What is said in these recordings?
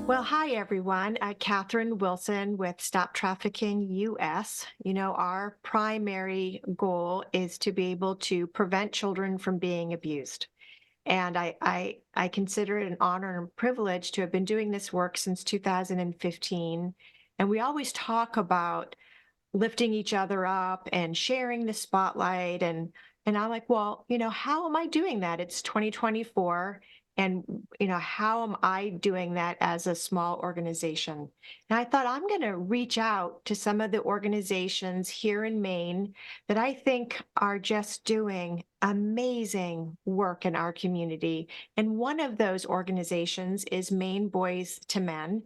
Well, hi everyone. Catherine Wilson with Stop Trafficking US. Our primary goal is to be able to prevent children from being abused. And I consider it an honor and privilege to have been doing this work since 2015. And we always talk about lifting each other up and sharing the spotlight, and I'm like, well, how am I doing that? It's 2024, and how am I doing that as a small organization? And I thought I'm going to reach out to some of the organizations here in Maine that I think are just doing amazing work in our community. And one of those organizations is Maine Boys to Men.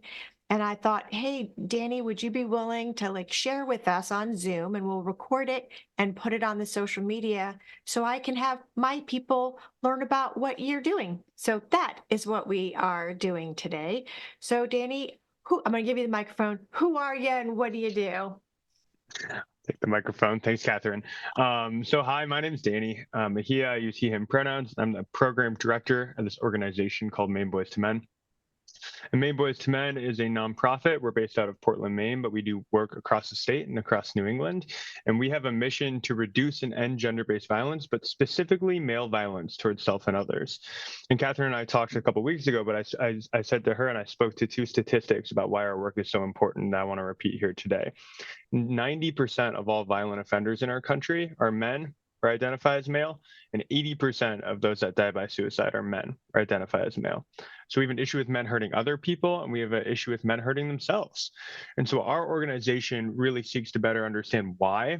And I thought, hey, Danny, would you be willing to share with us on Zoom, and we'll record it and put it on the social media so I can have my people learn about what you're doing. So that is what we are doing today. So Danny, I'm going to give you the microphone. Who are you and what do you do? Take the microphone. Thanks, Catherine. Hi, my name is Danny Mejia. I use he, him pronouns. I'm the program director of this organization called Maine Boys to Men. And Maine Boys to Men is a nonprofit. We're based out of Portland, Maine, but we do work across the state and across New England. And we have a mission to reduce and end gender-based violence, but specifically male violence towards self and others. And Catherine and I talked a couple of weeks ago, but I said to her, and I spoke to two statistics about why our work is so important that I want to repeat here today. 90% of all violent offenders in our country are men or identify as male, and 80% of those that die by suicide are men or identify as male. So we have an issue with men hurting other people, and we have an issue with men hurting themselves. And so our organization really seeks to better understand why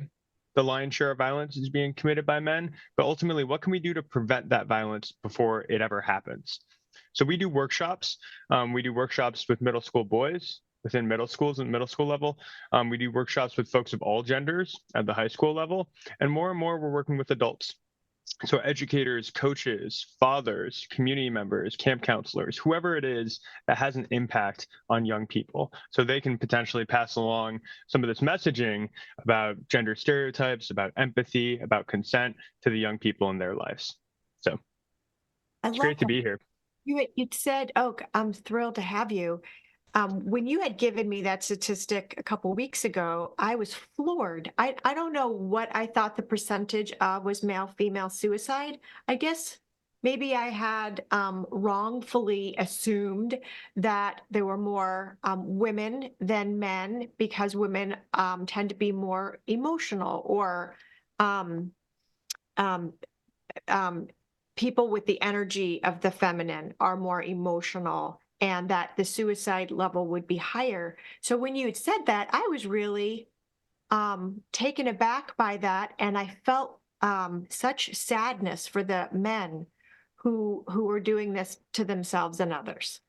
the lion's share of violence is being committed by men, but ultimately, what can we do to prevent that violence before it ever happens? So we do workshops. We do workshops with middle school boys within middle schools and middle school level. We do workshops with folks of all genders at the high school level. And more we're working with adults. So educators, coaches, fathers, community members, camp counselors, whoever it is that has an impact on young people. So they can potentially pass along some of this messaging about gender stereotypes, about empathy, about consent to the young people in their lives. So I it's love great to that. be here. You'd said, oh, I'm thrilled to have you. When you had given me that statistic a couple weeks ago, I was floored. I don't know what I thought the percentage was male female suicide. I guess maybe I had wrongfully assumed that there were more women than men because women tend to be more emotional, or um, um, um, people with the energy of the feminine are more emotional, and that the suicide level would be higher. So when you had said that, I was really taken aback by that, and I felt such sadness for the men who were doing this to themselves and others.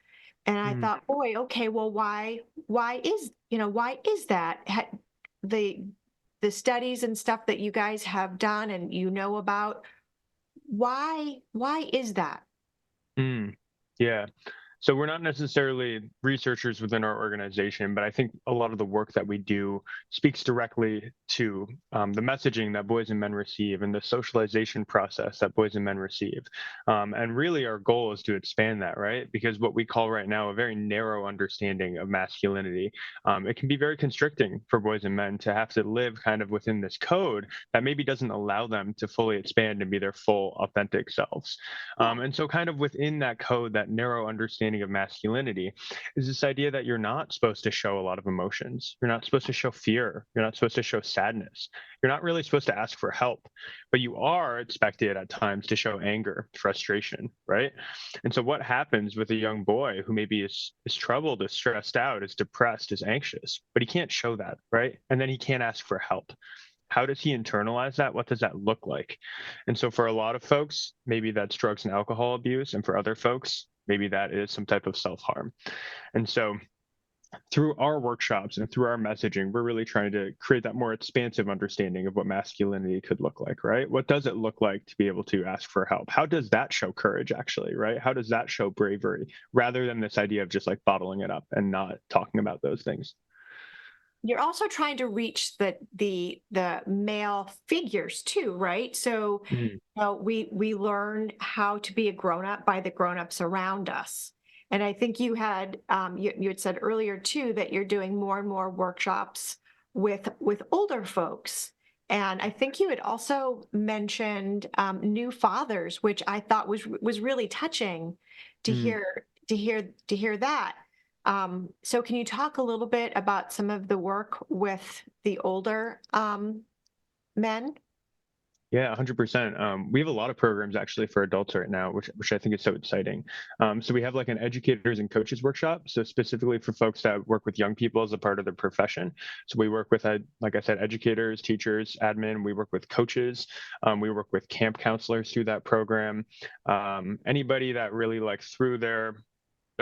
And I Mm. thought, boy, okay, well, why is that? The the studies and stuff that you guys have done and about, why is that? Mm. Yeah. So we're not necessarily researchers within our organization, but I think a lot of the work that we do speaks directly to the messaging that boys and men receive and the socialization process that boys and men receive. And really, our goal is to expand that, right? Because what we call right now a very narrow understanding of masculinity, it can be very constricting for boys and men to have to live kind of within this code that maybe doesn't allow them to fully expand and be their full, authentic selves. Yeah. And so, kind of within that code, that narrow understanding of masculinity is this idea that you're not supposed to show a lot of emotions. You're not supposed to show fear. You're not supposed to show sadness. You're not really supposed to ask for help, but you are expected at times to show anger, frustration, right? And so, what happens with a young boy who maybe is troubled, is stressed out, is depressed, is anxious, but he can't show that, right? And then he can't ask for help. How does he internalize that? What does that look like? And so for a lot of folks, maybe that's drugs and alcohol abuse. And for other folks, maybe that is some type of self harm. And so through our workshops and through our messaging, we're really trying to create that more expansive understanding of what masculinity could look like, right? What does it look like to be able to ask for help? How does that show courage, actually, right? How does that show bravery rather than this idea of just like bottling it up and not talking about those things? You're also trying to reach the male figures too, right? So Mm, we learn how to be a grown up by the grown ups around us. And I think you had you had said earlier too that you're doing more and more workshops with older folks. And I think you had also mentioned new fathers, which I thought was really touching to Mm. hear that. So can you talk a little bit about some of the work with the older men? Yeah, 100%. We have a lot of programs actually for adults right now, which I think is so exciting. So we have like an educators and coaches workshop, so specifically for folks that work with young people as a part of their profession. So we work with, like I said, educators, teachers, admin. We work with coaches. We work with camp counselors through that program. Anybody that really like through their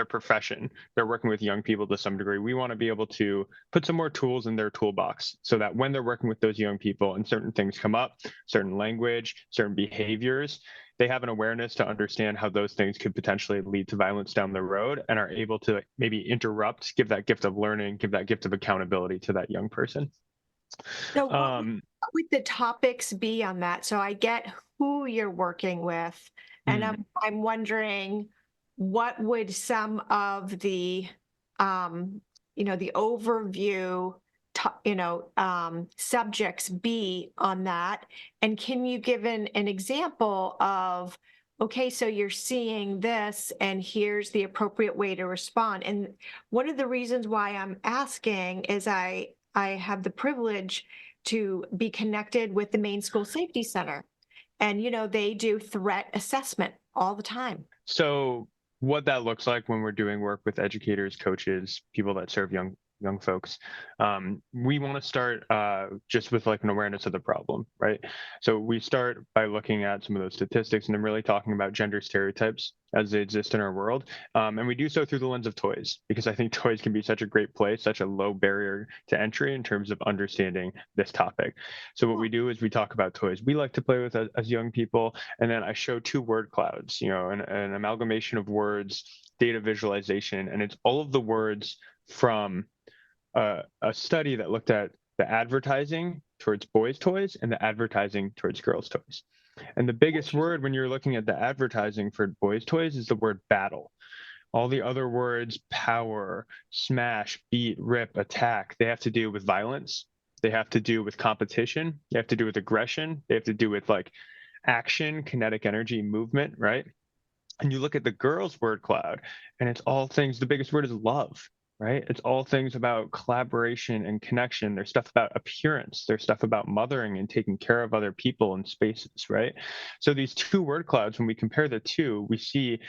profession, they're working with young people to some degree. We want to be able to put some more tools in their toolbox so that when they're working with those young people and certain things come up, certain language, certain behaviors, they have an awareness to understand how those things could potentially lead to violence down the road and are able to maybe interrupt, give that gift of learning, give that gift of accountability to that young person. So Um, what would the topics be on that? So I get who you're working with, and mm, I'm wondering what would some of the um, the overview subjects be on that? And can you give an example of, okay, so you're seeing this and here's the appropriate way to respond? And one of the reasons why I'm asking is I have the privilege to be connected with the Maine School Safety Center. And, they do threat assessment all the time. so what that looks like when we're doing work with educators, coaches, people that serve young folks, we want to start just with like an awareness of the problem, right? So we start by looking at some of those statistics and then really talking about gender stereotypes as they exist in our world, and we do so through the lens of toys because I think toys can be such a great place, such a low barrier to entry in terms of understanding this topic. So what we do is we talk about toys we like to play with as young people, and then I show two word clouds, an amalgamation of words, data visualization, and it's all of the words from a study that looked at the advertising towards boys' toys and the advertising towards girls' toys. And the biggest word when you're looking at the advertising for boys' toys is the word battle. All the other words, power, smash, beat, rip, attack, they have to do with violence. They have to do with competition. They have to do with aggression. They have to do with like action, kinetic energy, movement, right? And you look at the girls' word cloud, and it's all things, the biggest word is love, right? It's all things about collaboration and connection. There's stuff about appearance. There's stuff about mothering and taking care of other people and spaces, right? So these two word clouds, when we compare the two, we see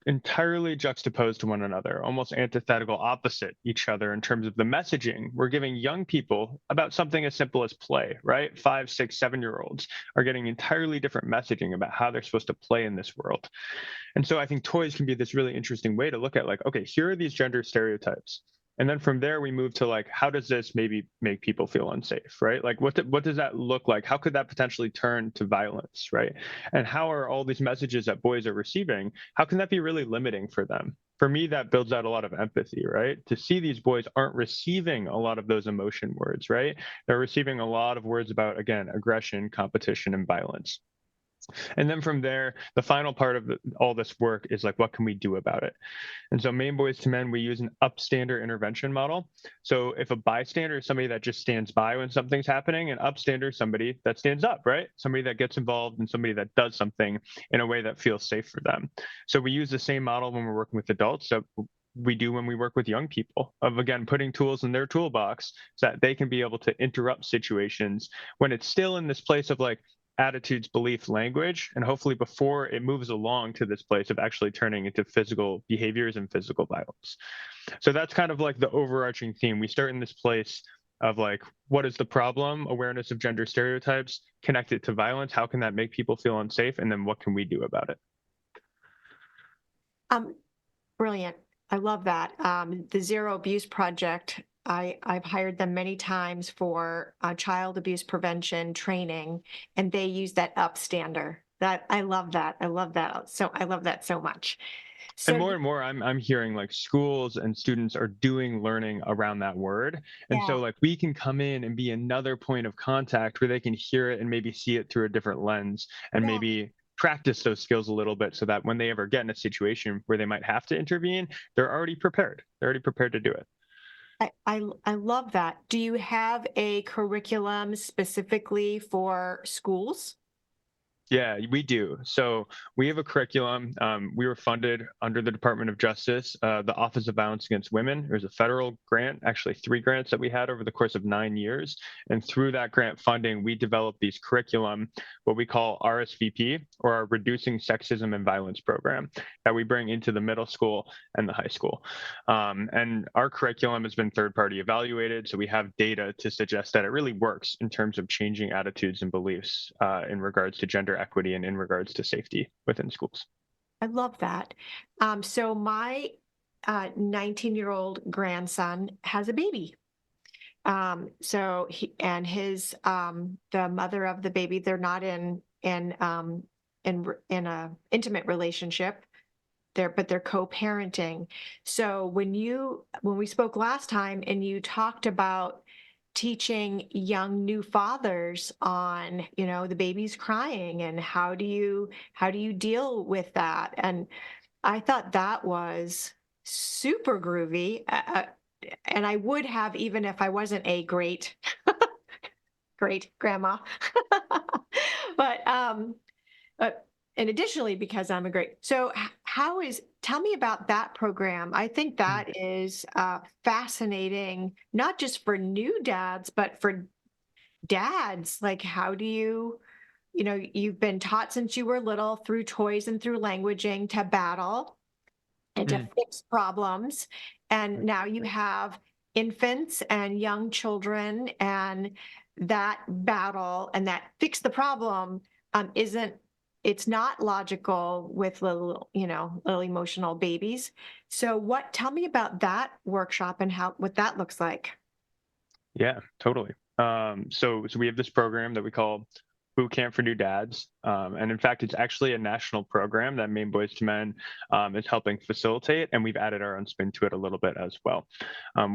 entirely juxtaposed to one another, almost antithetical, opposite each other in terms of the messaging we're giving young people about something as simple as play, right? 5, 6, 7 year olds are getting entirely different messaging about how they're supposed to play in this world. And so I think toys can be this really interesting way to look at like, okay, here are these gender stereotypes. And then from there, we move to like, how does this maybe make people feel unsafe, right? Like, what does that look like? How could that potentially turn to violence, right? And how are all these messages that boys are receiving? How can that be really limiting for them? For me, that builds out a lot of empathy, right? To see these boys aren't receiving a lot of those emotion words, right? They're receiving a lot of words about, again, aggression, competition, and violence. And then from there, the final part of all this work is like, what can we do about it? And so, Maine Boys to Men, we use an upstander intervention model. So, if a bystander is somebody that just stands by when something's happening, an upstander is somebody that stands up, right? Somebody that gets involved and somebody that does something in a way that feels safe for them. So, we use the same model when we're working with adults. So, we do when we work with young people of again putting tools in their toolbox so that they can be able to interrupt situations when it's still in this place of like attitudes, belief, language, and hopefully before it moves along to this place of actually turning into physical behaviors and physical violence. So that's kind of like the overarching theme. We start in this place of like, what is the problem? Awareness of gender stereotypes, connect it to violence. How can that make people feel unsafe? And then what can we do about it? Um, Brilliant. I love that. The Zero Abuse Project, I've hired them many times for child abuse prevention training, and they use that upstander. That I love that. I love that. So I love that so much. So And more, I'm hearing like schools and students are doing learning around that word, and yeah, so like we can come in and be another point of contact where they can hear it and maybe see it through a different lens, and yeah. maybe practice those skills a little bit so that when they ever get in a situation where they might have to intervene, they're already prepared. They're already prepared to do it. I love that. Do you have a curriculum specifically for schools? Yeah, we do. So we have a curriculum. We were funded under the Department of Justice, the Office of Violence Against Women. There's a federal grant, actually 3 grants that we had over the course of 9 years. And through that grant funding, we developed these curriculum, what we call RSVP, or our Reducing Sexism and Violence program, that we bring into the middle school and the high school. And our curriculum has been third-party evaluated, so we have data to suggest that it really works in terms of changing attitudes and beliefs in regards to gender equity and in regards to safety within schools. I love that. So my 19-year-old grandson has a baby. So he and his the mother of the baby, they're not in a intimate relationship. They're co-parenting. So when we spoke last time and you talked about teaching young new fathers on, the baby's crying and how do you deal with that? And I thought that was super groovy. And I would have, even if I wasn't a great grandma. But uh, and additionally, because I'm a great, so tell me about that program. I think Mm. that is fascinating, not just for new dads, but for dads. Like, how do you've been taught since you were little through toys and through languaging to battle and to Mm. fix problems. And now you have infants and young children, and that battle and that fix the problem isn't it's not logical with little emotional babies. So tell me about that workshop and what that looks like. Yeah, totally. So we have this program that we call Bootcamp for New Dads, and in fact, it's actually a national program that Maine Boys to Men is helping facilitate, and we've added our own spin to it a little bit as well.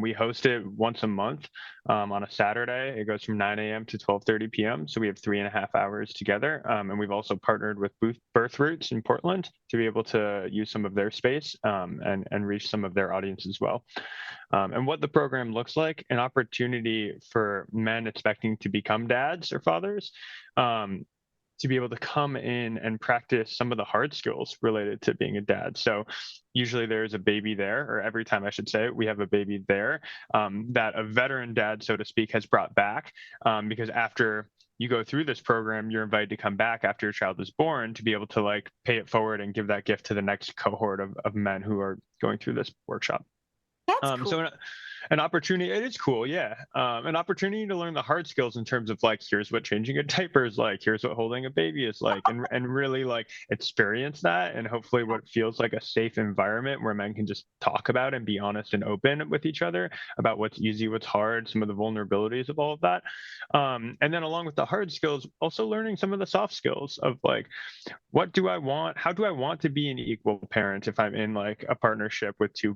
We host it once a month on a Saturday. It goes from 9 a.m. to 12:30 p.m. So we have 3.5 hours together, and we've also partnered with Birth Roots in Portland to be able to use some of their space and reach some of their audience as well. And what the program looks like, an opportunity for men expecting to become dads or fathers um, to be able to come in and practice some of the hard skills related to being a dad. So usually there's a baby there, or every time I should say, we have a baby there that a veteran dad, so to speak, has brought back because after you go through this program, you're invited to come back after your child is born to be able to like pay it forward and give that gift to the next cohort of men who are going through this workshop. That's Um, cool. so an, an opportunity, it is cool, yeah. An opportunity to learn the hard skills in terms of like, here's what changing a diaper is like, here's what holding a baby is like, and really like experience that, and hopefully what feels like a safe environment where men can just talk about and be honest and open with each other about what's easy, what's hard, some of the vulnerabilities of all of that. And then along with the hard skills, also learning some of the soft skills of like, what do I want? How do I want to be an equal parent if I'm in like a partnership with two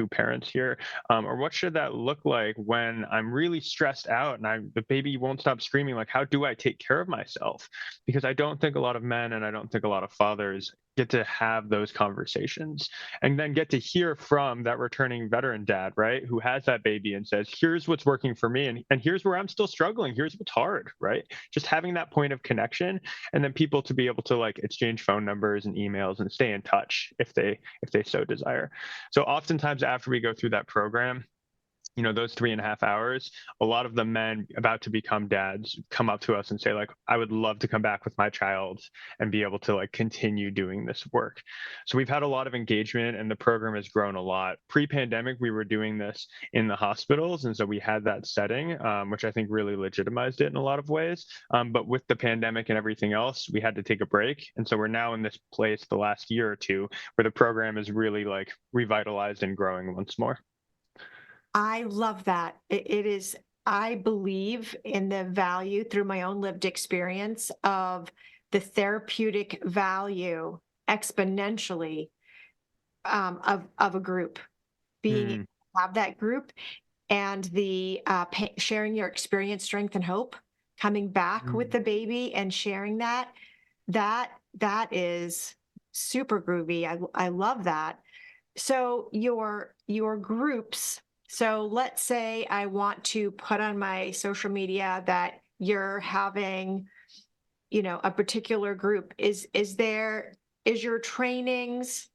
parents here? Or what should that look like when I'm really stressed out and the baby won't stop screaming? Like, how do I take care of myself? Because I don't think a lot of men and I don't think a lot of fathers get to have those conversations and then get to hear from that returning veteran dad, right? Who has that baby and says, here's what's working for me. And here's where I'm still struggling. Here's what's hard, right? Just having that point of connection, and then people to be able to like exchange phone numbers and emails and stay in touch if they so desire. So oftentimes after we go through that program, those 3.5 hours, a lot of the men about to become dads come up to us and say like, I would love to come back with my child and be able to like continue doing this work. So we've had a lot of engagement and the program has grown a lot. Pre-pandemic, we were doing this in the hospitals, and so we had that setting, which I think really legitimized it in a lot of ways. But with the pandemic and everything else, we had to take a break, and so we're now in this place the last year or two where the program is really like revitalized and growing once more. I love that. It is, I believe in the value through my own lived experience of the therapeutic value exponentially of a group, being able Mm, to have that group and the sharing your experience, strength, and hope, coming back with mm, the baby and sharing that That is super groovy. I love that. So your groups, so let's say I want to put on my social media that you're having, a particular group. Is your trainings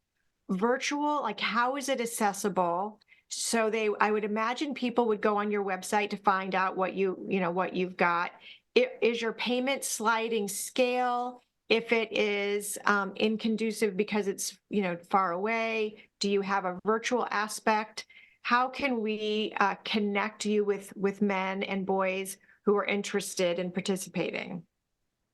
virtual? Like, how is it accessible? So I would imagine people would go on your website to find out what you've got. Is your payment sliding scale? If it is inconducive because it's, far away, do you have a virtual aspect? How can we connect you with men and boys who are interested in participating?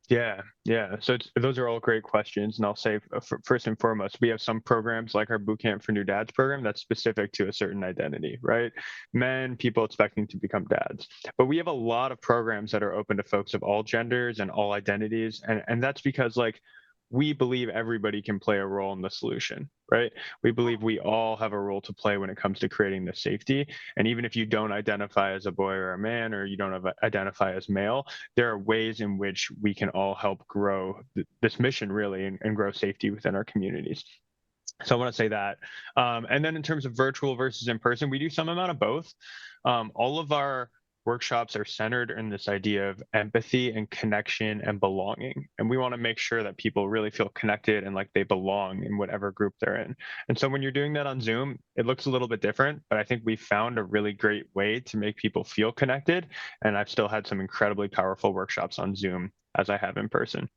Yeah, yeah. So those are all great questions, and I'll say first and foremost, we have some programs like our Bootcamp for New Dads program that's specific to a certain identity, right? Men, people expecting to become dads. But we have a lot of programs that are open to folks of all genders and all identities, and that's because like we believe everybody can play a role in the solution, right? We believe we all have a role to play when it comes to creating the safety. And even if you don't identify as a boy or a man, or you don't identify as male, there are ways in which we can all help grow this mission really and grow safety within our communities. So I want to say that. And then in terms of virtual versus in person, we do some amount of both. All of our workshops are centered in this idea of empathy and connection and belonging. And we want to make sure that people really feel connected and like they belong in whatever group they're in. And so when you're doing that on Zoom, it looks a little bit different, but I think we found a really great way to make people feel connected. And I've still had some incredibly powerful workshops on Zoom as I have in person.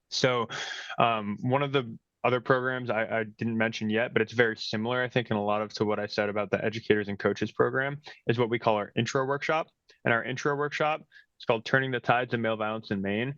So, one of the other programs I didn't mention yet, but it's very similar, I think, in a lot of to what I said about the educators and coaches program, is what we call our intro workshop. And our intro workshop, it's called Turning the Tides of Male Violence in Maine,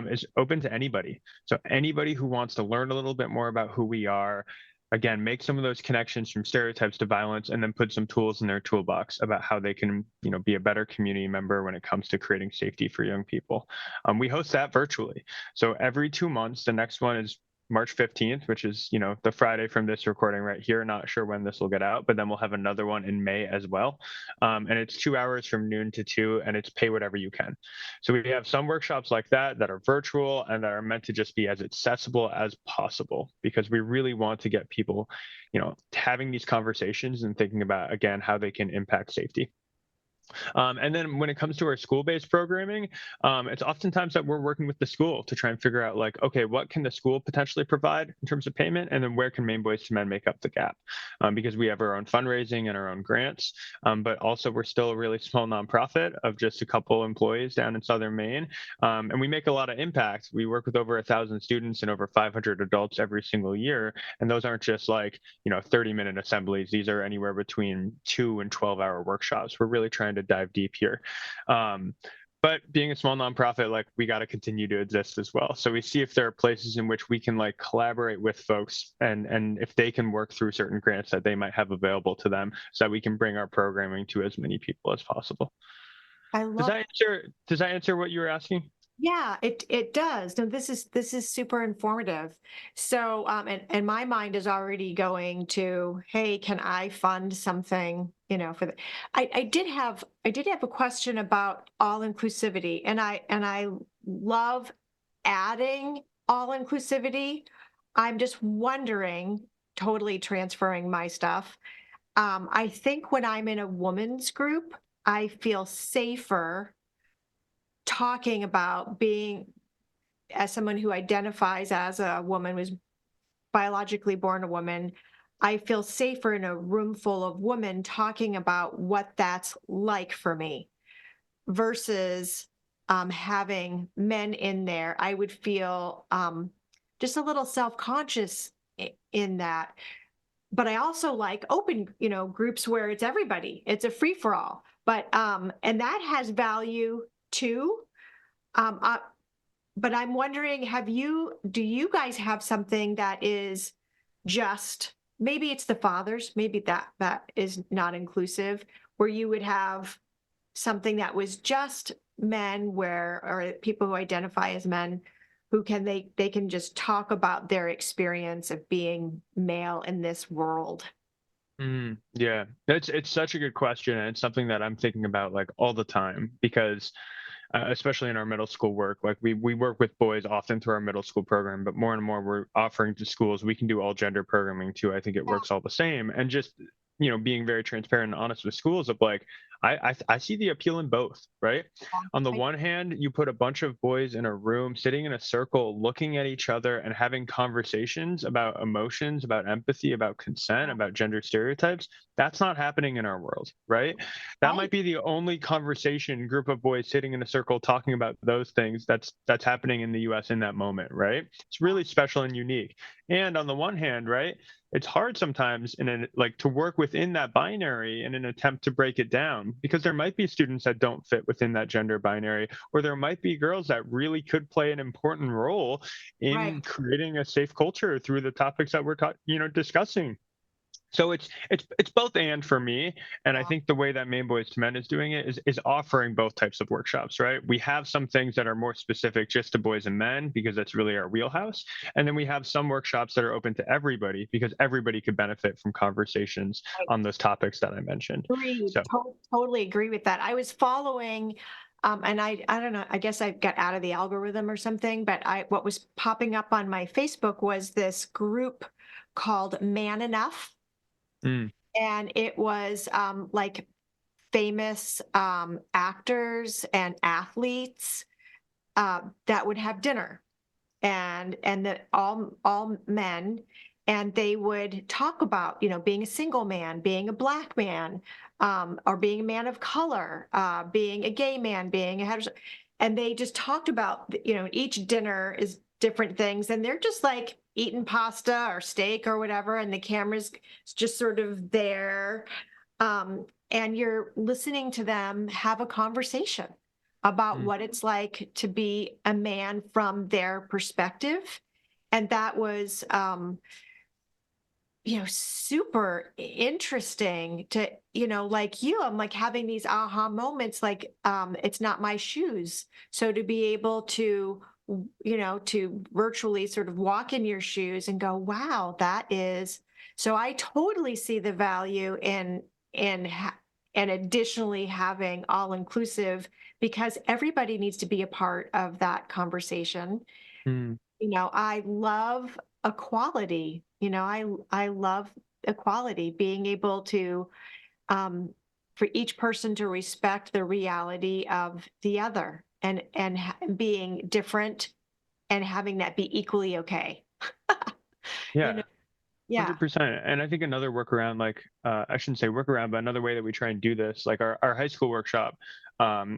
is open to anybody. So anybody who wants to learn a little bit more about who we are, again, make some of those connections from stereotypes to violence, and then put some tools in their toolbox about how they can, be a better community member when it comes to creating safety for young people. We host that virtually. So every 2 months, the next one is March 15th, which is, the Friday from this recording right here. Not sure when this will get out, but then we'll have another one in May as well. And it's 2 hours from noon to 2, and it's pay whatever you can. So we have some workshops like that are virtual and that are meant to just be as accessible as possible, because we really want to get people, having these conversations and thinking about, again, how they can impact safety. And then when it comes to our school-based programming, it's oftentimes that we're working with the school to try and figure out like, okay, what can the school potentially provide in terms of payment? And then where can Maine Boys to Men make up the gap? Because we have our own fundraising and our own grants, but also we're still a really small nonprofit of just a couple employees down in Southern Maine. And we make a lot of impact. We work with over 1,000 students and over 500 adults every single year. And those aren't just like, 30-minute assemblies. These are anywhere between 2 and 12-hour workshops. We're really trying to dive deep here. But being a small nonprofit, like we got to continue to exist as well. So we see if there are places in which we can like collaborate with folks, and if they can work through certain grants that they might have available to them, so that we can bring our programming to as many people as possible. I Does love. that answer? Does that answer what you were asking? Yeah, it does. No, this is super informative. So, and my mind is already going to, hey, can I fund something, for the I did have a question about all inclusivity, and I love adding all inclusivity. I'm just wondering, totally transferring my stuff. I think when I'm in a woman's group, I feel safer talking about being as someone who identifies as a woman, was biologically born a woman. I feel safer in a room full of women talking about what that's like for me versus having men in there. I would feel just a little self-conscious in that. But I also like open, groups where it's everybody. It's a free for all. But and that has value too. Um, uh, but I'm wondering, do you guys have something that is just, maybe it's the fathers, maybe that is not inclusive, where you would have something that was just men, or people who identify as men, who they can just talk about their experience of being male in this world. Yeah, it's such a good question, and it's something that I'm thinking about like all the time, because especially in our middle school work. Like we work with boys often through our middle school program, but more and more we're offering to schools we can do all gender programming too. I think it works all the same, and just being very transparent and honest with schools of like I see the appeal in both, right? On the I, one hand, you put a bunch of boys in a room sitting in a circle looking at each other and having conversations about emotions, about empathy, about consent, about gender stereotypes. That's not happening in our world, right? That right. might be the only conversation group of boys sitting in a circle talking about those things that's happening in the US in that moment, right? It's really special and unique. And on the one hand, right, it's hard sometimes like to work within that binary in an attempt to break it down, because there might be students that don't fit within that gender binary, or there might be girls that really could play an important role Right. in creating a safe culture through the topics that we're discussing. So it's both and for me, and I Yeah. think the way that Maine Boys to Men is doing it is offering both types of workshops. Right, we have some things that are more specific just to boys and men because that's really our wheelhouse, and then we have some workshops that are open to everybody because everybody could benefit from conversations Right. on those topics that I mentioned. Agree. So Totally agree with that. I was following, and I don't know, I guess I got out of the algorithm or something, but what was popping up on my Facebook was this group called Man Enough. mm, And it was like famous actors and athletes that would have dinner, and that all men, and they would talk about being a single man, being a black man, or being a man of color, being a gay man, being a heterosexual, and they just talked about each dinner is different things, and they're just like eating pasta or steak or whatever, and the camera's just sort of there, and you're listening to them have a conversation about mm, what it's like to be a man from their perspective. And that was, super interesting to, like you, I'm like having these aha moments, like, it's not my shoes. So to be able to, to virtually sort of walk in your shoes and go, wow, that is, so I totally see the value in, and additionally having all inclusive, because everybody needs to be a part of that conversation. mm. I love equality. I love equality, being able to, um, for each person to respect the reality of the other, and being different, and having that be equally okay. You know, Yeah. yeah. 100%. And I think another workaround, like I shouldn't say workaround, but another way that we try and do this, like our high school workshop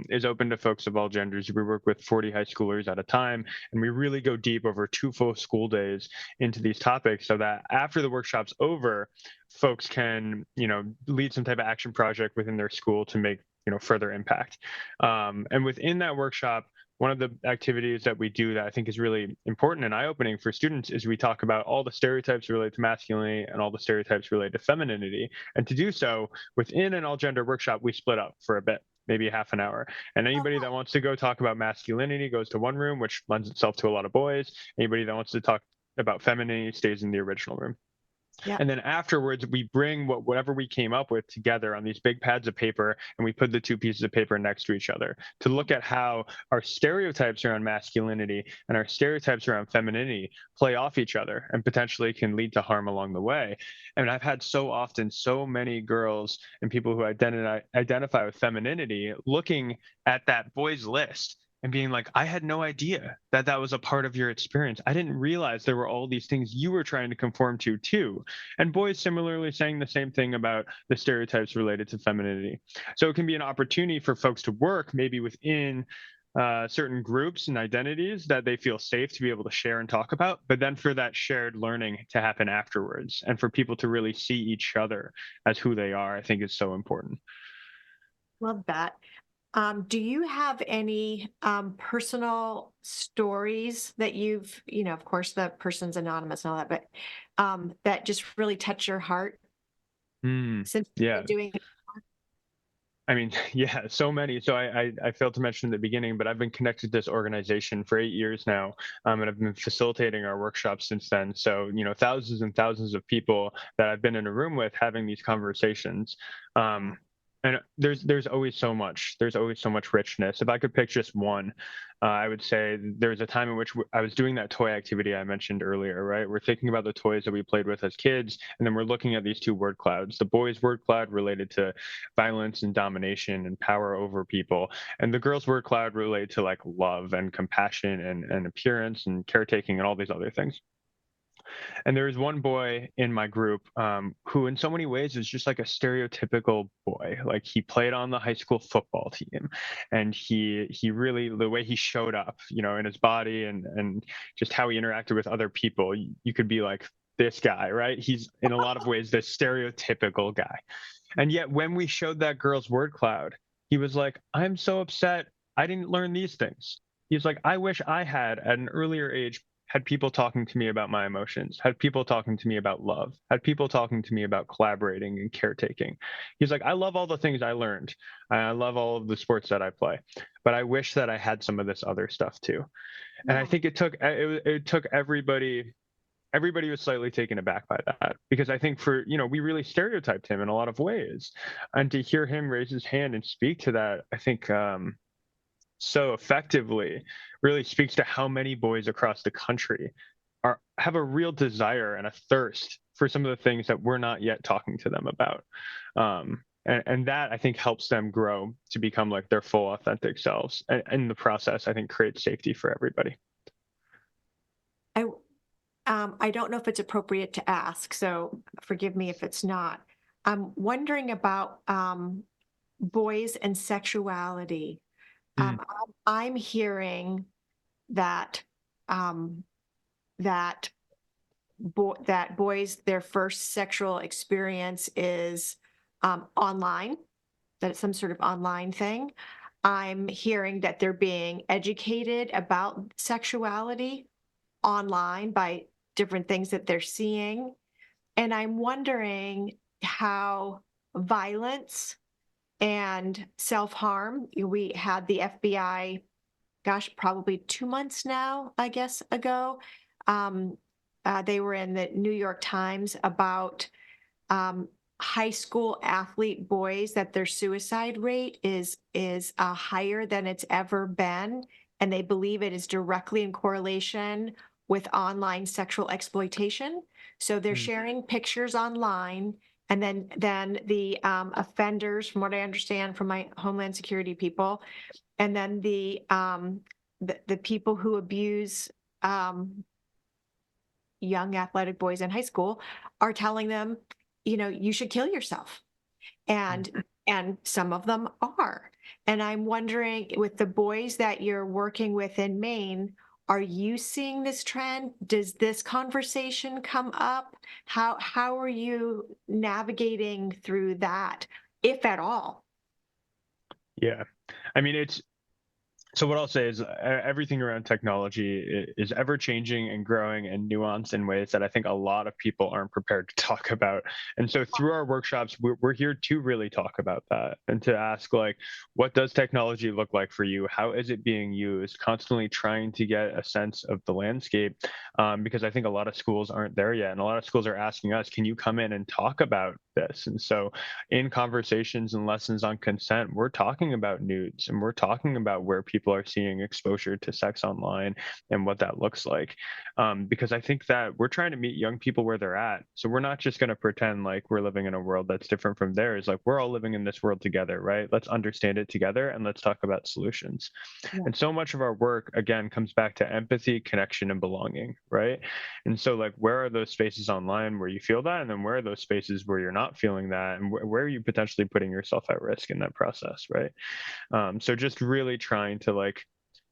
is open to folks of all genders. We work with 40 high schoolers at a time, and we really go deep over 2 full school days into these topics so that after the workshop's over, folks can, lead some type of action project within their school to make, further impact. And within that workshop, one of the activities that we do that I think is really important and eye-opening for students is we talk about all the stereotypes related to masculinity and all the stereotypes related to femininity. And to do so within an all-gender workshop, we split up for a bit, maybe half an hour. And anybody that wants to go talk about masculinity goes to one room, which lends itself to a lot of boys. Anybody that wants to talk about femininity stays in the original room. Yeah. And then afterwards, we bring whatever we came up with together on these big pads of paper, and we put the two pieces of paper next to each other to look at how our stereotypes around masculinity and our stereotypes around femininity play off each other and potentially can lead to harm along the way. And I've had so often so many girls and people who identify with femininity looking at that boys list and being like, I had no idea that that was a part of your experience. I didn't realize there were all these things you were trying to conform to too. And boys similarly saying the same thing about the stereotypes related to femininity. So it can be an opportunity for folks to work maybe within certain groups and identities that they feel safe to be able to share and talk about, but then for that shared learning to happen afterwards and for people to really see each other as who they are, I think is so important. Love that. Do you have any personal stories that you've, of course, the person's anonymous and all that, but that just really touch your heart Mm, since you've yeah. been doing it? I mean, yeah, so many. So I failed to mention in the beginning, but I've been connected to this organization for 8 years now, and I've been facilitating our workshops since then. So thousands and thousands of people that I've been in a room with having these conversations. Um, And there's always so much richness. If I could pick just one, I would say there was a time in which I was doing that toy activity I mentioned earlier, right? We're thinking about the toys that we played with as kids, and then we're looking at these two word clouds. The boys' word cloud related to violence and domination and power over people, and the girls' word cloud related to like love and compassion and appearance and caretaking and all these other things. And there was one boy in my group who, in so many ways, is just like a stereotypical boy. Like he played on the high school football team, and he really the way he showed up, in his body and just how he interacted with other people. You could be like this guy, right? He's in a lot of ways the stereotypical guy. And yet, when we showed that girl's word cloud, he was like, "I'm so upset. I didn't learn these things." He's like, "I wish I had at an earlier age had people talking to me about my emotions, had people talking to me about love, had people talking to me about collaborating and caretaking." He's like, "I love all the things I learned. I love all of the sports that I play, but I wish that I had some of this other stuff too." And I Yeah. think it took everybody was slightly taken aback by that, because I think we really stereotyped him in a lot of ways, and to hear him raise his hand and speak to that, I think so effectively really speaks to how many boys across the country have a real desire and a thirst for some of the things that we're not yet talking to them about. And that I think helps them grow to become like their full authentic selves. And in the process, I think creates safety for everybody. I I don't know if it's appropriate to ask, so forgive me if it's not. I'm wondering about boys and sexuality. Mm, I'm hearing that um, that that boys their first sexual experience is online, that it's some sort of online thing. I'm hearing that they're being educated about sexuality online by different things that they're seeing. And I'm wondering how violence and self harm, we had the FBI, gosh, probably 2 months now, I guess, ago. Um, they were in the New York Times about um, high school athlete boys that their suicide rate is higher than it's ever been, and they believe it is directly in correlation with online sexual exploitation. So they're mm, sharing pictures online, and then the offenders, from what I understand from my Homeland Security people, and then the people who abuse um, young athletic boys in high school are telling them, you should kill yourself. mm. And some of them are. And I'm wondering, with the boys that you're working with in Maine, are you seeing this trend? Does this conversation come up? How are you navigating through that, if at all? Yeah. I mean, so what I'll say is everything around technology is ever changing and growing and nuanced in ways that I think a lot of people aren't prepared to talk about. And so through our workshops, we're here to really talk about that and to ask, like, what does technology look like for you? How is it being used? Constantly trying to get a sense of the landscape, because I think a lot of schools aren't there yet, and a lot of schools are asking us, can you come in and talk about this? And so in conversations and lessons on consent, we're talking about nudes, and we're talking about where people are seeing exposure to sex online and what that looks like. Because I think that we're trying to meet young people where they're at. So we're not just going to pretend like we're living in a world that's different from theirs. Like, we're all living in this world together, right? Let's understand it together and let's talk about solutions. Yeah. And so much of our work, again, comes back to empathy, connection, and belonging, right? And so, like, where are those spaces online where you feel that? And then where are those spaces where you're not feeling that? And where are you potentially putting yourself at risk in that process, right? So just really trying to, like,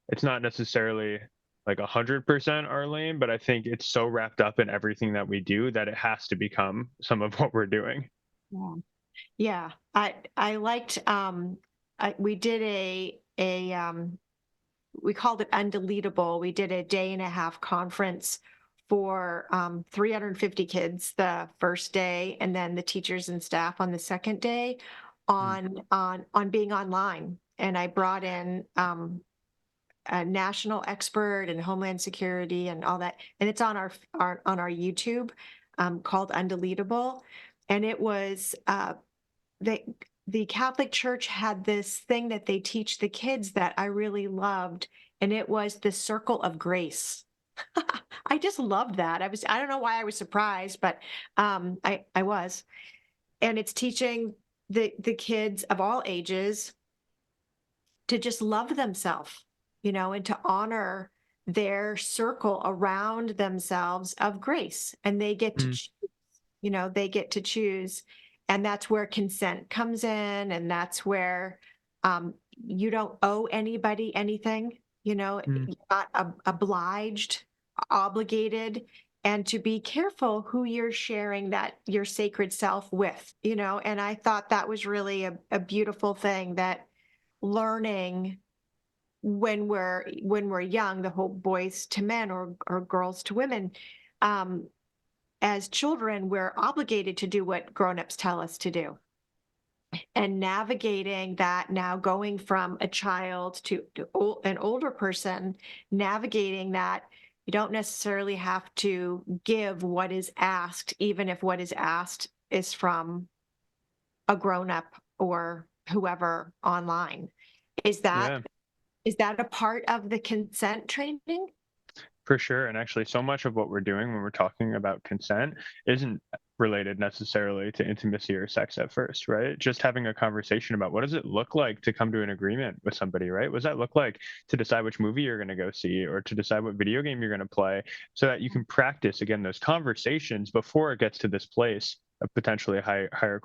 it's not necessarily like 100% our lane, but I think it's so wrapped up in everything that we do that it has to become some of what we're doing. Yeah. Yeah. I liked we did a we called it Undeletable. We did a day and a half conference for 350 kids the first day, and then the teachers and staff on the second day Mm, on being online. And I brought in a national expert in Homeland Security and all that, and it's on our YouTube, called Undeletable, and it was they. the Catholic Church had this thing that they teach the kids that I really loved, and it was the circle of grace. I just loved that. I don't know why I was surprised, but I was. And it's teaching the kids of all ages to just love themselves, and to honor their circle around themselves of grace. And they get to Mm, choose, they get to choose. And that's where consent comes in. And that's where you don't owe anybody anything, mm, you're not obliged, obligated. And to be careful who you're sharing that your sacred self with, and I thought that was really a beautiful thing, that learning when we're young, the whole boys to men or girls to women, um, as children, we're obligated to do what grown-ups tell us to do. And navigating that, now going from a child to an older person, navigating that, you don't necessarily have to give what is asked, even if what is asked is from a grown-up or whoever online. Is that yeah. Is that a part of the consent training? For sure. And actually, so much of what we're doing when we're talking about consent isn't related necessarily to intimacy or sex at first, right? Just having a conversation about what does it look like to come to an agreement with somebody, right? What does that look like to decide which movie you're going to go see or to decide what video game you're going to play so that you can practice, again, those conversations before it gets to this place of potentially higher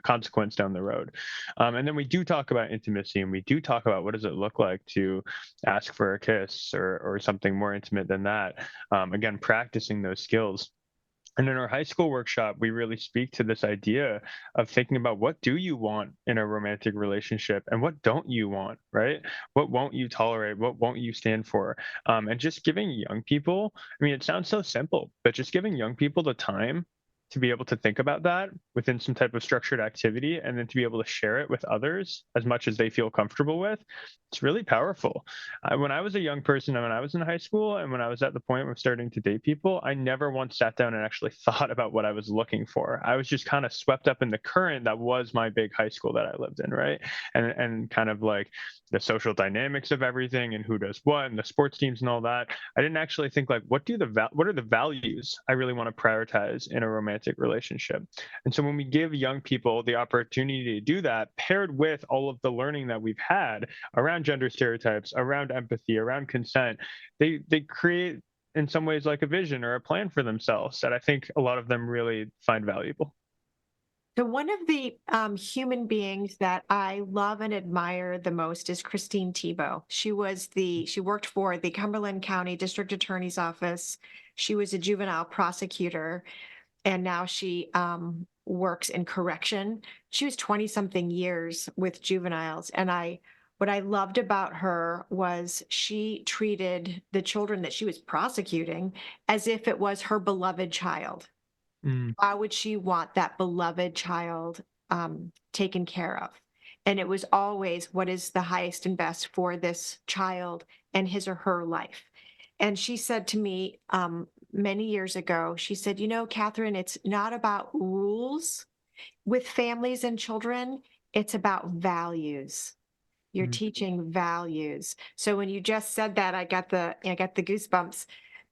consequence down the road. And then we do talk about intimacy and we do talk about what does it look like to ask for a kiss or something more intimate than that. Again, practicing those skills. And in our high school workshop, we really speak to this idea of thinking about what do you want in a romantic relationship and what don't you want, right? What won't you tolerate? What won't you stand for? And just giving young people, I mean, it sounds so simple, but just giving young people the time to be able to think about that within some type of structured activity and then to be able to share it with others as much as they feel comfortable with, it's really powerful. When I was a young person and when I was in high school and when I was at the point of starting to date people, I never once sat down and actually thought about what I was looking for. I was just kind of swept up in the current that was my big high school that I lived in, right? And kind of like the social dynamics of everything and who does what and the sports teams and all that. I didn't actually think like what are the values I really want to prioritize in a romantic relationship. And so when we give young people the opportunity to do that, paired with all of the learning that we've had around gender stereotypes, around empathy, around consent, they create in some ways like a vision or a plan for themselves that I think a lot of them really find valuable. So one of the human beings that I love and admire the most is Christine Tebow. She worked for the Cumberland County District Attorney's Office. She was a juvenile prosecutor, and now she works in correction. She was 20 something years with juveniles. And what I loved about her was she treated the children that she was prosecuting as if it was her beloved child. Mm, Why would she want that beloved child taken care of? And it was always what is the highest and best for this child and his or her life. And she said to me many years ago, she said, Catherine, it's not about rules with families and children, it's about values. You're mm, teaching values. So when you just said that, I got the goosebumps,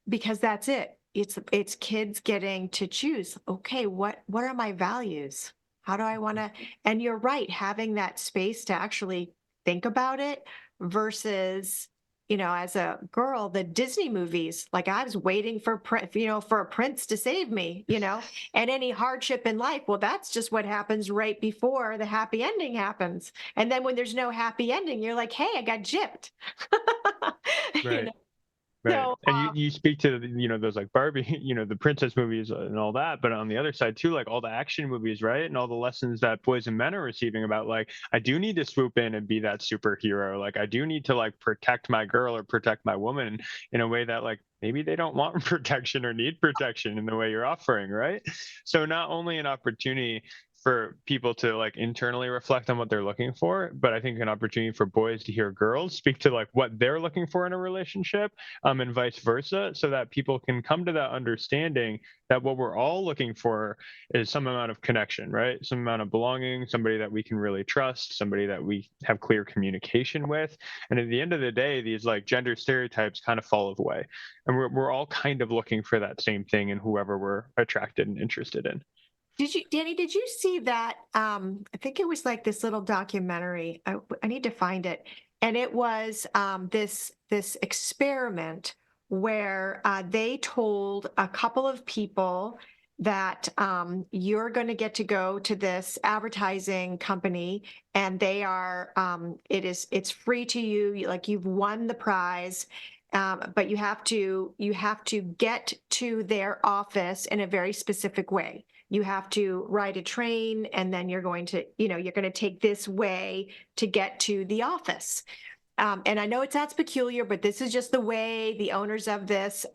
because that's it. It's kids getting to choose, okay, what are my values? How do I want to? And you're right, having that space to actually think about it versus, as a girl, the Disney movies, like I was waiting for a prince to save me, and any hardship in life. Well, that's just what happens right before the happy ending happens. And then when there's no happy ending, you're like, hey, I got gypped. you right. know, Right. so And you speak to, those like Barbie, the princess movies and all that. But on the other side too, like all the action movies, right? And all the lessons that boys and men are receiving about like, I do need to swoop in and be that superhero. Like I do need to like protect my girl or protect my woman in a way that like maybe they don't want protection or need protection in the way you're offering, right? So not only an opportunity for people to like internally reflect on what they're looking for, but I think an opportunity for boys to hear girls speak to like what they're looking for in a relationship, and vice versa, so that people can come to that understanding that what we're all looking for is some amount of connection, right? Some amount of belonging, somebody that we can really trust, somebody that we have clear communication with. And at the end of the day, these like gender stereotypes kind of fall away. And we're all kind of looking for that same thing in whoever we're attracted and interested in. Danny, did you see that? I think it was like this little documentary. I need to find it. And it was this experiment where they told a couple of people that you're going to get to go to this advertising company, and they are it's free to you. Like you've won the prize. But you have to get to their office in a very specific way. You have to ride a train, and then you're going to take this way to get to the office. And I know it sounds peculiar, but this is just the way the owners of this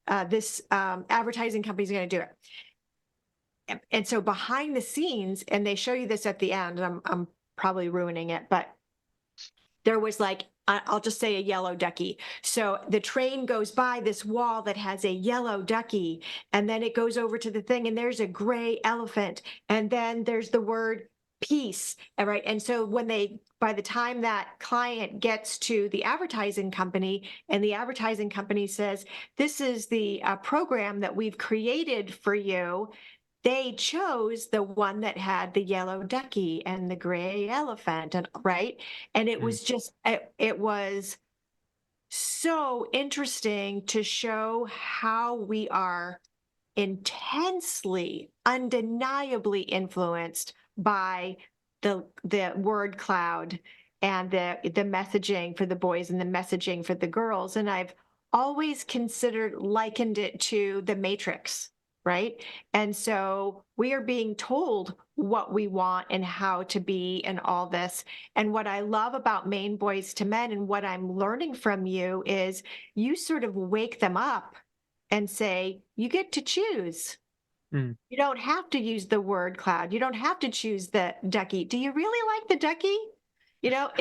advertising company is going to do it. And so behind the scenes, and they show you this at the end, and I'm probably ruining it, but there was like, I'll just say a yellow ducky. So the train goes by this wall that has a yellow ducky, and then it goes over to the thing, and there's a gray elephant, and then there's the word peace. All right. And so by the time that client gets to the advertising company, and the advertising company says, this is the program that we've created for you, they chose the one that had the yellow ducky and the gray elephant, and right. And it Mm. was just it was so interesting to show how we are intensely, undeniably influenced by the word cloud, and the messaging for the boys and the messaging for the girls. And I've always likened it to the Matrix, right? And so we are being told what we want and how to be and all this. And what I love about Maine Boys to Men, and what I'm learning from you, is you sort of wake them up and say, you get to choose. Mm. You don't have to use the word cloud. You don't have to choose the ducky. Do you really like the ducky?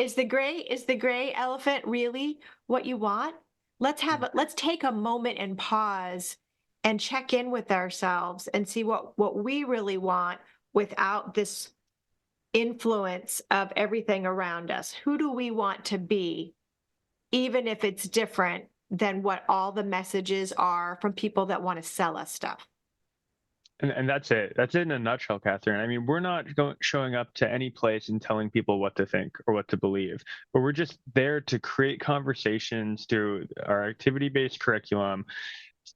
Is the gray elephant really what you want? Let's take a moment and pause and check in with ourselves and see what we really want without this influence of everything around us. Who do we want to be, even if it's different than what all the messages are from people that want to sell us stuff? And that's it. That's it in a nutshell, Catherine. I mean, we're not showing up to any place and telling people what to think or what to believe, but we're just there to create conversations through our activity-based curriculum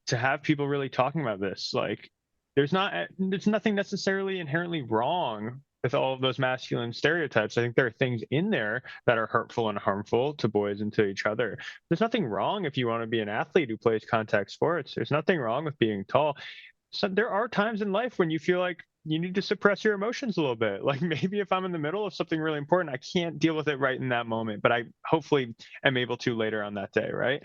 to have people really talking about this. Like, there's nothing necessarily inherently wrong with all of those masculine stereotypes. I think there are things in there that are hurtful and harmful to boys and to each other. There's nothing wrong if you want to be an athlete who plays contact sports. There's nothing wrong with being tall. So there are times in life when you feel like you need to suppress your emotions a little bit. Like maybe if I'm in the middle of something really important, I can't deal with it right in that moment, but I hopefully am able to later on that day, right?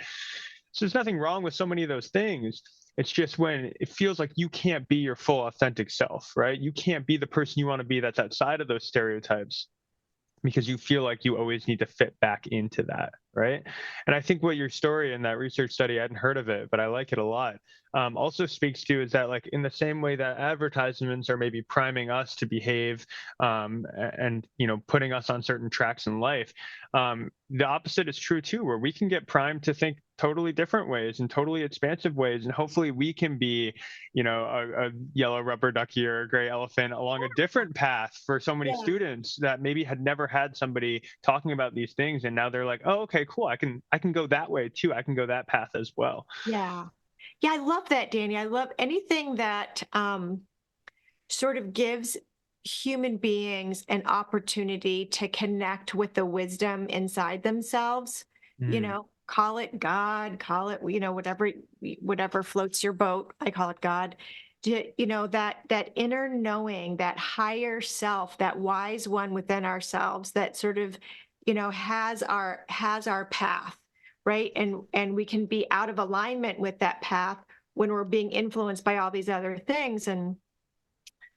So there's nothing wrong with so many of those things. It's just when it feels like you can't be your full authentic self, right? You can't be the person you want to be that's outside of those stereotypes because you feel like you always need to fit back into that, right? And I think what your story and that research study, I hadn't heard of it, but I like it a lot, also speaks to is that like in the same way that advertisements are maybe priming us to behave, and putting us on certain tracks in life, the opposite is true too, where we can get primed to think totally different ways and totally expansive ways, and hopefully we can be a yellow rubber ducky or a gray elephant along a different path for so many Yeah. students that maybe had never had somebody talking about these things, and now they're like, oh, okay, cool, I can go that way too, I can go that path as well. Yeah. Yeah, I love that, Danny. I love anything that sort of gives human beings an opportunity to connect with the wisdom inside themselves. Mm. Call it God, call it, whatever floats your boat. I call it God. That inner knowing, that higher self, that wise one within ourselves that sort of, has our path, right? And we can be out of alignment with that path when we're being influenced by all these other things. And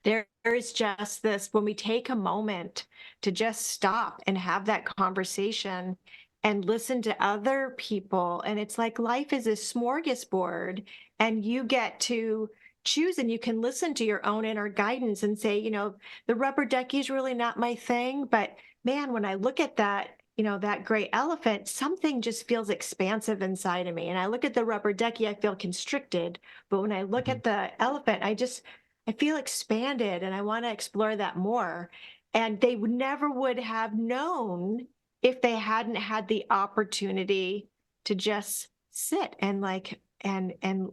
there is just this, when we take a moment to just stop and have that conversation and listen to other people, and it's like life is a smorgasbord, and you get to choose, and you can listen to your own inner guidance and say, the rubber ducky is really not my thing, but man, when I look at that, that gray elephant, something just feels expansive inside of me. And I look at the rubber ducky, I feel constricted. But when I look Mhm. at the elephant, I feel expanded, and I want to explore that more. And they never would have known if they hadn't had the opportunity to just sit and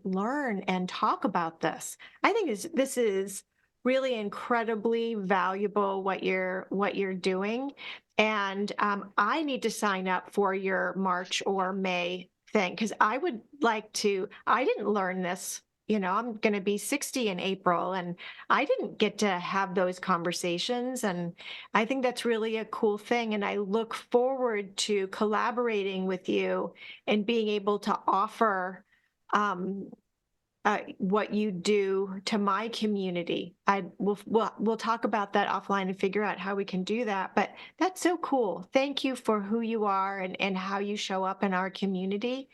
learn and talk about this. I think this is really incredibly valuable what you're doing. And I need to sign up for your March or May thing, because I would like to. I didn't learn this. I'm going to be 60 in April, and I didn't get to have those conversations. And I think that's really a cool thing. And I look forward to collaborating with you and being able to offer um, what you do to my community. We'll talk about that offline and figure out how we can do that. But that's so cool. Thank you for who you are and how you show up in our community.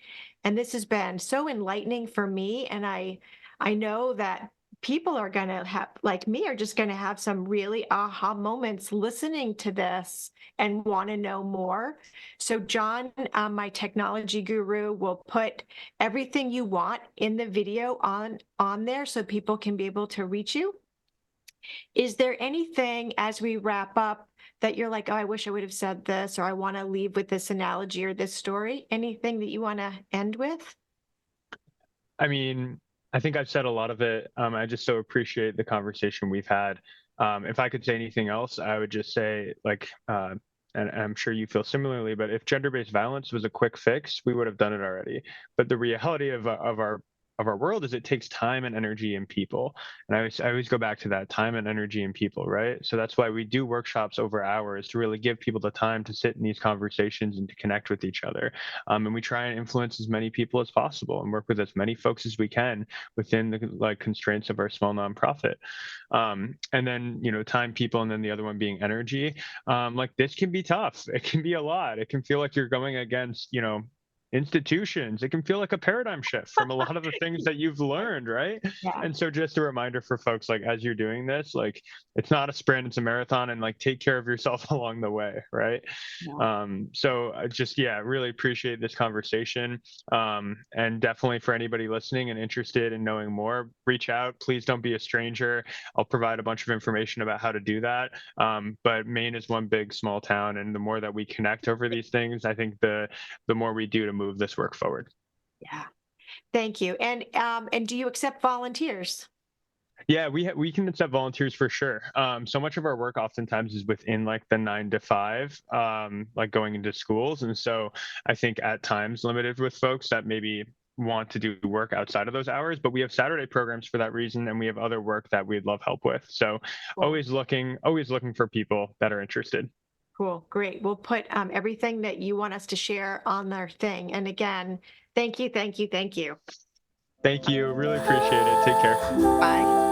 And this has been so enlightening for me. And I know that people are going to have, like me, are just going to have some really aha moments listening to this and want to know more. So John, my technology guru, will put everything you want in the video on there so people can be able to reach you. Is there anything as we wrap up that you're like, oh, I wish I would have said this, or I want to leave with this analogy or this story? Anything that you want to end with? I mean, I think I've said a lot of it. I just so appreciate the conversation we've had. If I could say anything else, I would just say, like, and I'm sure you feel similarly, but if gender-based violence was a quick fix, we would have done it already. But the reality of our world is it takes time and energy and people. And I always go back to that: time and energy and people, right? So that's why we do workshops over hours, to really give people the time to sit in these conversations and to connect with each other. And we try and influence as many people as possible and work with as many folks as we can within the constraints of our small nonprofit. And then, time, people, and then the other one being energy. This can be tough. It can be a lot. It can feel like you're going against, institutions. It can feel like a paradigm shift from a lot of the things that you've learned, right? Yeah. And so just a reminder for folks, like, as you're doing this, like, it's not a sprint, it's a marathon, and like, take care of yourself along the way, right? Yeah. So I just, yeah, really appreciate this conversation. And definitely, for anybody listening and interested in knowing more, reach out. Please don't be a stranger. I'll provide a bunch of information about how to do that. But Maine is one big small town, and the more that we connect over these things, I think the more we do to move this work forward. Yeah. Thank you. And do you accept volunteers? Yeah, we can accept volunteers for sure. So much of our work oftentimes is within like the 9 to 5, like going into schools, and so I think at times limited with folks that maybe want to do work outside of those hours. But we have Saturday programs for that reason, and we have other work that we'd love help with. So Cool. always looking for people that are interested. Cool. Great. We'll put everything that you want us to share on our thing. And again, thank you, thank you, thank you. Thank you. Really appreciate it. Take care. Bye.